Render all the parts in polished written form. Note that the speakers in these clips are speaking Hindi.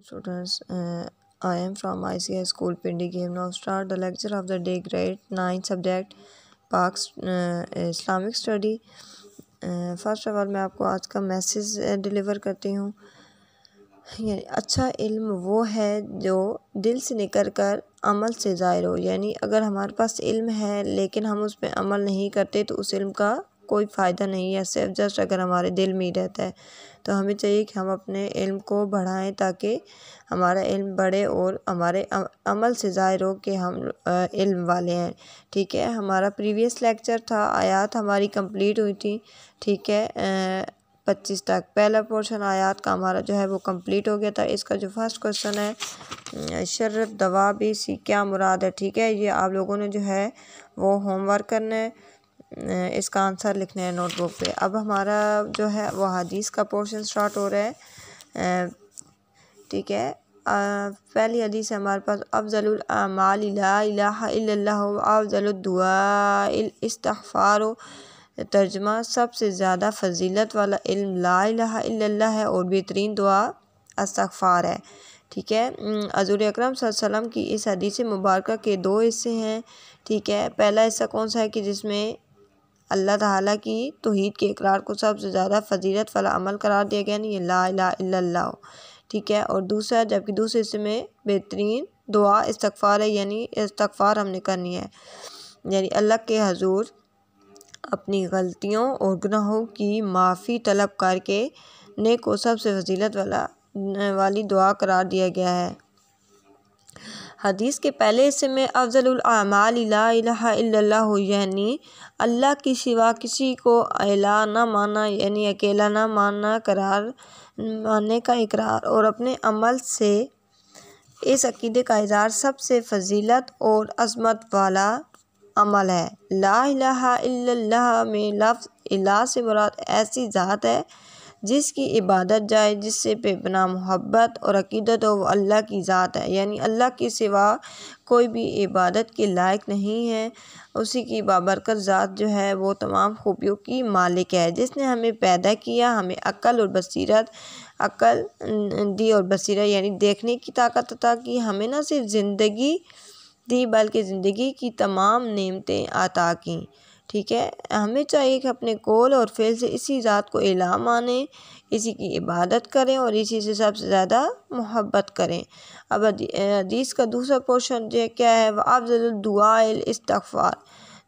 Students, I am from ICI School Pindi Game. Now start the lecture of the day, grade 9 subject Pak's Islamic Study. First of all मैं आपको आज का मैसेज डिलीवर करती हूँ। यानी अच्छा इल्म वो है जो दिल से निकल कर अमल से ज़ाहिर हो। यानी अगर हमारे पास इल्म है लेकिन हम उस पर अमल नहीं करते तो उस इल्म का कोई फ़ायदा नहीं है, सिर्फ जस्ट अगर हमारे दिल में ही रहता है। तो हमें चाहिए कि हम अपने इल्म को बढ़ाएं ताकि हमारा इल्म बढ़े और हमारे अमल से ज़ाहिर हो कि हम इल्म वाले हैं। ठीक है, हमारा प्रीवियस लेक्चर था, आयात हमारी कंप्लीट हुई थी। ठीक है, 25 तक पहला पोर्शन आयात का हमारा जो है वो कंप्लीट हो गया था। इसका जो फर्स्ट क्वेश्चन है शर्रत दवा भी सी क्या मुराद है। ठीक है, ये आप लोगों ने जो है वो होमवर्क करना है, इसका आंसर लिखना है नोटबुक पे। अब हमारा जो है वो हदीस का पोर्शन स्टार्ट हो रहा है। ठीक है, पहली हदीस है हमारे पास अफ़ज़लुल अमाल ला इलाहा इल्लल्लाह व अफ़ज़लुद दुआ इस्तिग़फ़ार। तर्जुमा सबसे ज़्यादा फजीलत वाला इल्म ला इलाहा इल्लल्लाह है और बेहतरीन दुआ इस्तिग़फ़ार है। ठीक है, हज़ूर अकरम सल्लल्लाहु अलैहि वसल्लम की इस हदीस मुबारक के दो हिस्से हैं। ठीक है, पहला हिस्सा कौन सा है कि जिसमें अल्लाह ताला की तौहीद के इकरार को सबसे ज़्यादा फजीलत वाला अमल करार दिया गया, नहीं ला इलाहा इल्लल्लाह। ठीक है, और दूसरा जबकि दूसरे हिस्से में बेहतरीन दुआ इस्तिग़फ़ार है, यानी इस्तिग़फ़ार हमने करनी है, यानी अल्लाह के हजूर अपनी गलतियों और गुनाहों की माफ़ी तलब करके नेक को सबसे फजीलत वाली दुआ करार दिया गया है। हदीस के पहले हिस्से में अफ़ज़लुल अमाल ला इलाहा इल्लल्लाह यानी अल्लाह के सिवा किसी को इला न मानना, यानी अकेला न मानना, मानने का इकरार और अपने अमल से इस अकीदे का इज़हार सबसे फजीलत और अज़मत वाला अमल है। ला इलाहा इल्लल्लाह में लफ्ज़ इला से मुराद ऐसी ज़ात है जिसकी इबादत जाए, जिससे बेपनाह मोहब्बत और अकीदत हो, वो अल्लाह की ज़ात है। यानी अल्लाह के सिवा कोई भी इबादत के लायक नहीं है। उसी की बाबरकत ज़ात जो है वो तमाम खूबियों की मालिक है, जिसने हमें पैदा किया, हमें अक्ल और बसीरत दी और बसीरत यानी देखने की ताकत अता की, हमें न सिर्फ ज़िंदगी दी बल्कि ज़िंदगी की तमाम नेमतें अता की। ठीक है, हमें चाहिए कि अपने कौल और फ़ेल से इसी ज़ात को इलाह माने, इसी की इबादत करें और इसी से सबसे ज़्यादा मोहब्बत करें। अब हदीस का दूसरा पोर्शन जो क्या है वह अफ़ज़लुद दुआ इस्तिग़फ़ार।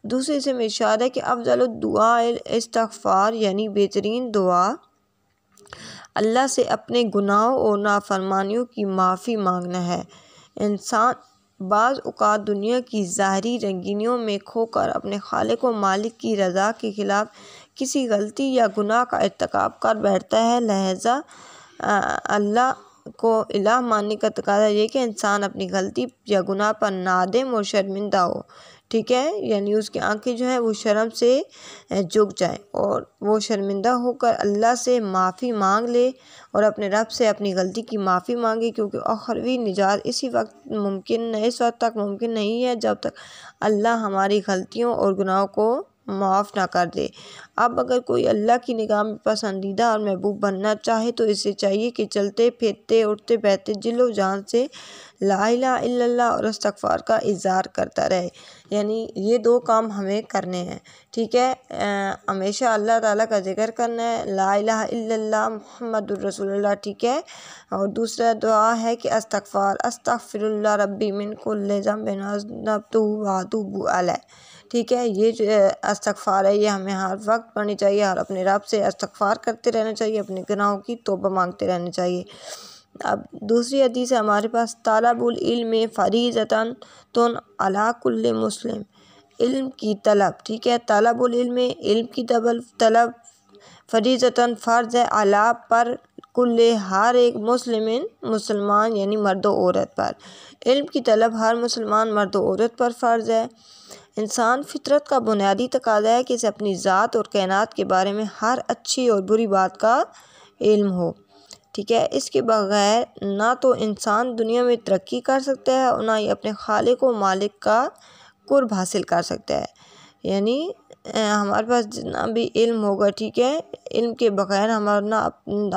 दूसरे से में इरशाद है कि अफ़ज़लुद दुआ इस्तिग़फ़ार यानी बेहतरीन दुआ अल्लाह से अपने गुनाहों और नाफरमानियों की माफ़ी मांगना है। इंसान बाज़ औक़ात दुनिया की ज़ाहिरी रंगीनियों में खोकर अपने खालिक व मालिक की रज़ा के ख़िलाफ़ किसी गलती या गुनाह का इर्तिकाब कर बैठता है। लिहाजा अल्लाह को इलाह मानने का तकाज़ा ये कि इंसान अपनी गलती या गुनाह पर नादिम और शर्मिंदा हो। ठीक है, यानी उसकी आंखें जो है वो शर्म से झुक जाए और वो शर्मिंदा होकर अल्लाह से माफ़ी मांग ले और अपने रब से अपनी गलती की माफ़ी मांगे, क्योंकि आखिरी निजात इस वक्त तक मुमकिन नहीं है जब तक अल्लाह हमारी गलतियों और गुनाहों को माफ़ ना कर दे। अब अगर कोई अल्लाह की निगाह में पसंदीदा और महबूब बनना चाहे तो इसे चाहिए कि चलते फिरते उठते बैठते जिलो जान से ला इलाहा इल्लल्लाह और इस्तिग़फ़ार का इज़हार करता रहे। यानी ये दो काम हमें करने हैं। ठीक है, हमेशा अल्लाह ताला का जिक्र करना है, ला इलाहा इल्लल्लाह मुहम्मदुर रसूलुल्लाह। ठीक है, और दूसरा दुआ है कि अस्तग़फ़ार अस्तग़फ़िरुल्लाह रब्बी मिन कुल्लि ज़ंबिन अज़नबतुहु व अतूबु अलैह। ठीक है, ये जो इस्तिग़फ़ार है ये हमें हर वक्त पढ़नी चाहिए और अपने रब से इस्तिग़फ़ार करते रहना चाहिए, अपने गुनाहों की तौबा मांगते रहना चाहिए। अब दूसरी हदीस है हमारे पास तलबुल इल्म फ़रीज़तन अला कुल्लि मुस्लिम। इल्म की तलब, ठीक है, तलबुल इल्म की तलब फ़रीज़तन फ़र्ज़ है अला पर कुल्ले हर एक मुसलमान यानी मर्द औरत पर। इल्म की तलब हर मुसलमान मर्द औरत पर फ़र्ज़ है। इंसान फितरत का बुनियादी तकाज़ा है कि इसे अपनी ज़ात और कायनात के बारे में हर अच्छी और बुरी बात का इल्म हो। ठीक है, इसके बगैर ना तो इंसान दुनिया में तरक्की कर सकता है और ना ही अपने खालिक व मालिक का कुर्ब हासिल कर सकता है। यानी हमारे पास जितना भी इल्म होगा, ठीक है, इल्म के बगैर हम ना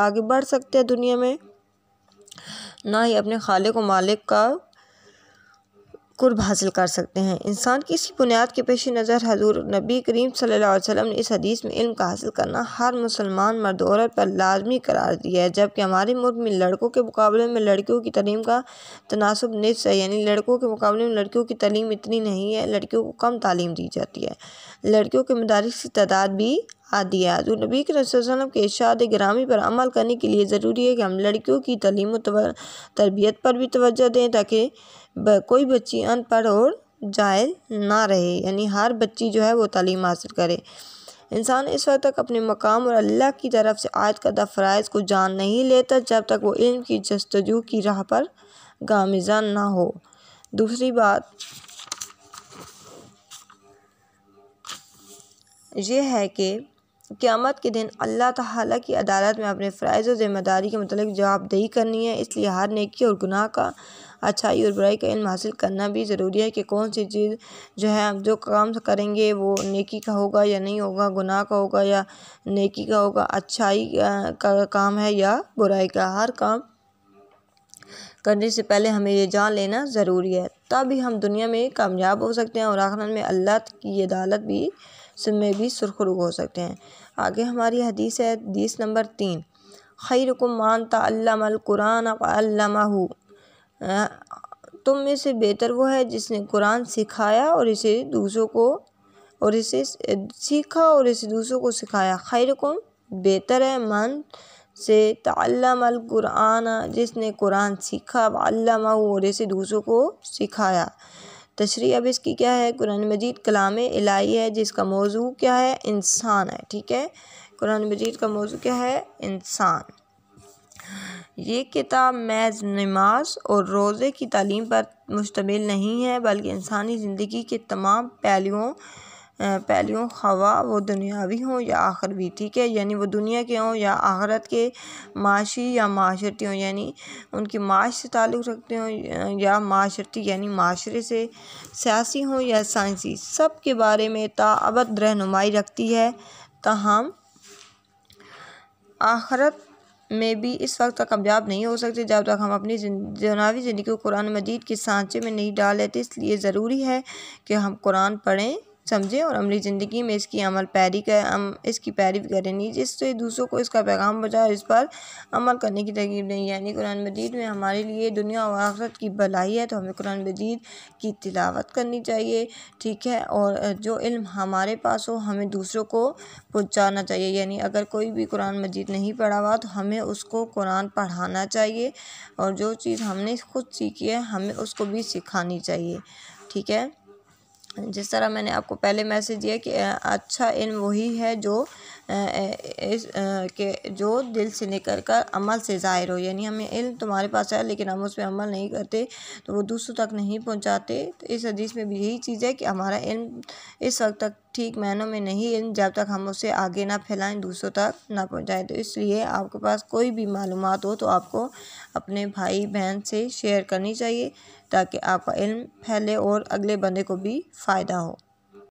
आगे बढ़ सकते हैं दुनिया में, ना ही अपने खालिक व मालिक का कुर्ब हासिल कर सकते हैं। इंसान की इसी बुनियाद के पेश नज़र हज़ूर नबी करीम सल्लल्लाहु अलैहि वसल्लम ने इस हदीस में इल्म का हासिल करना हर मुसलमान मर्द औरत पर लाजमी करार दिया है, जबकि हमारे मुल्क में लड़कों के मुकाबले में लड़कियों की तालीम का तनासुब निस्फ है, यानी लड़कों के मुकाबले में लड़कियों की तालीम इतनी नहीं है, लड़कियों को कम तालीम दी जाती है। लड़कियों के मदारिस की तादाद भी आदि है। हज़ूर नबी करीम सल्लल्लाहु अलैहि वसल्लम के इरशाद गिरामी पर अमल करने के लिए ज़रूरी है कि हम लड़कियों की तालीम व तरबियत पर भी तवज्जो दें, ताकि कोई बच्ची अनपढ़ और जाहिल ना रहे, यानी हर बच्ची जो है वो तालीम हासिल करे। इंसान इस वक्त तक अपने मकाम और अल्लाह की तरफ से आयत करदा फ़राइज़ को जान नहीं लेता जब तक वो इल्म की जस्तजू की राह पर गामिज़ा ना हो। दूसरी बात ये है कि क़यामत के दिन अल्लाह ताला की अदालत में अपने फ़राइज़ और ज़िम्मेदारी के मुतालिक जवाबदेही करनी है, इसलिए हर नेकी और गुनाह का, अच्छाई और बुराई का इल्म हासिल करना भी ज़रूरी है कि कौन सी चीज़ जो है हम जो काम करेंगे वो नेकी का होगा या नहीं होगा, गुनाह का होगा या नेकी का होगा, अच्छाई का काम है या बुराई का। हर काम करने से पहले हमें ये जान लेना ज़रूरी है, तभी हम दुनिया में कामयाब हो सकते हैं और आखिरत में अल्लाह की अदालत भी में भी सुरखरू हो सकते हैं। आगे हमारी हदीस है, हदीस नंबर 3, खैरुकुम मन तअल्लमल कुरान व अल्लमहु, तुम में से बेहतर वो है जिसने कुरान सिखाया और इसे दूसरों को सिखाया। खैरुकुम बेहतर है, मन से तअल्लमल कुरान जिसने कुरान सीखा, व अल्लमहु और इसे दूसरों को सिखाया। तशरीह अब इसकी क्या है, कुरान मजीद कलाम इलाही है जिसका मौजू क्या है, इंसान है। ठीक है, कुरान मजीद का मौजू क्या है, इंसान। ये किताब महज नमाज और रोज़े की तालीम पर मुश्तमिल नहीं है, बल्कि इंसानी ज़िंदगी के तमाम पहलुओं ख़वा वो दुनियावी हों या आखिरवी। ठीक है, यानी वो दुनिया के हों या आखिरत के, माशी या माशरती हों, यानी उनकी माश से ताल्लुक़ रखते हों या माशरती यानी माशरे से, सियासी हों या साइंसी, सब के बारे में ताअबद रहनुमाई रखती है। ताहम आखिरत में भी इस वक्त तक कामयाब नहीं हो सकते जब तक हम अपनी दुनियावी ज़िंदगी को कुरान मजीद के सांचे में नहीं डाल लेते। इसलिए ज़रूरी है कि हम कुरान पढ़ें, समझें और अपनी ज़िंदगी में इसकी पैरवी करें, नहीं जिससे दूसरों को इसका पैगाम बजाए इस पर अमल करने की तरकीब नहीं। यानी कुरान मजीद में हमारे लिए दुनिया और आखिरत की भलाई है, तो हमें कुरान मजीद की तिलावत करनी चाहिए। ठीक है, और जो इल्म हमारे पास हो हमें दूसरों को पहुँचाना चाहिए, यानी अगर कोई भी कुरान मजीद नहीं पढ़ा हुआ तो हमें उसको कुरान पढ़ाना चाहिए, और जो चीज़ हमने खुद सीखी है हमें उसको भी सिखानी चाहिए। ठीक है, जिस तरह मैंने आपको पहले मैसेज दिया कि अच्छा इल्म वही है जो जो दिल से निकल कर अमल से ज़ाहिर हो, यानी हमें इल्म तुम्हारे पास है लेकिन हम उस पर अमल नहीं करते तो वो दूसरों तक नहीं पहुंचाते। तो इस हदीस में भी यही चीज़ है कि हमारा इल्म इस वक्त तक ठीक मायनों में नहीं इल्म जब तक हम उसे आगे ना फैलाएं, दूसरों तक ना पहुंचाएं। तो इसलिए आपके पास कोई भी मालूमात हो तो आपको अपने भाई बहन से शेयर करनी चाहिए ताकि आपका इल्म फैले और अगले बंदे को भी फ़ायदा हो।